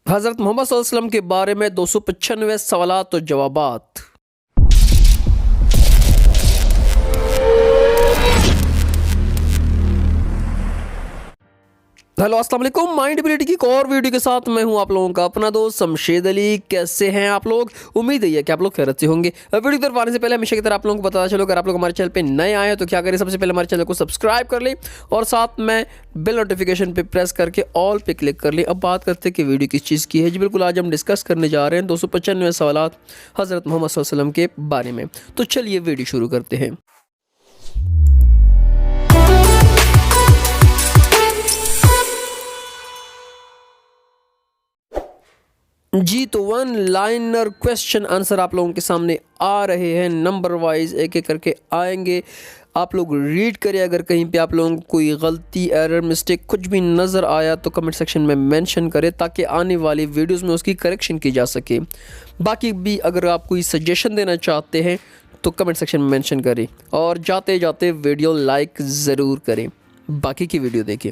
हज़रत मोहम्मद सल्लल्लाहु अलैहि वसल्लम के बारे में 295 सवालात और जवाबात। हेलो अस्सलाम वालेकुम। माइंड एबिलिटी की एक और वीडियो के साथ मैं हूं आप लोगों का अपना दोस्त शमशेद अली। कैसे हैं आप लोग? उम्मीद है कि आप लोग खैरियत से होंगे। वीडियो की तरफ आने से पहले हमेशा की तरह आप लोगों को बताना चलो, अगर आप लोग हमारे चैनल पे नए आए हैं तो क्या करें, सबसे पहले हमारे चैनल को सब्सक्राइब कर लें और साथ में बेल नोटिफिकेशन पे प्रेस करके ऑल पे क्लिक कर लें। अब बात करते हैं कि वीडियो किस चीज़ की है। जी बिल्कुल, आज हम डिस्कस करने जा रहे हैं 295 सवालात हज़रत मोहम्मद सल्लल्लाहु अलैहि वसल्लम के बारे में। तो चलिए वीडियो शुरू करते हैं। जी तो वन लाइनर क्वेश्चन आंसर आप लोगों के सामने आ रहे हैं, नंबर वाइज एक एक करके आएंगे। आप लोग रीड करें, अगर कहीं पे आप लोगों को कोई गलती, एरर, मिस्टेक कुछ भी नज़र आया तो कमेंट सेक्शन में मेंशन करें ताकि आने वाली वीडियोस में उसकी करेक्शन की जा सके। बाकी भी अगर आप कोई सजेशन देना चाहते हैं तो कमेंट सेक्शन में मेंशन करें और जाते जाते वीडियो लाइक ज़रूर करें। बाकी की वीडियो देखें।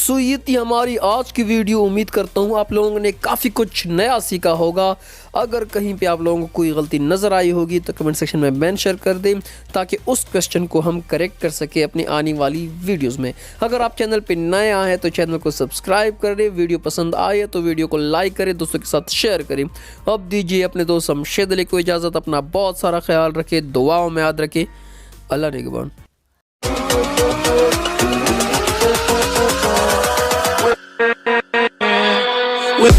सो ये थी हमारी आज की वीडियो। उम्मीद करता हूँ आप लोगों ने काफ़ी कुछ नया सीखा होगा। अगर कहीं पे आप लोगों को कोई गलती नज़र आई होगी तो कमेंट सेक्शन में मेंशन कर दें ताकि उस क्वेश्चन को हम करेक्ट कर सके अपनी आने वाली वीडियोस में। अगर आप चैनल पे नए आए हैं तो चैनल को सब्सक्राइब करें, वीडियो पसंद आए तो वीडियो को लाइक करें, दोस्तों के साथ शेयर करें। अब दीजिए अपने दोस्त शमशेद अली को इजाज़त। अपना बहुत सारा ख्याल रखें, दुआओं में याद रखें। अल्लाह निगहबान। With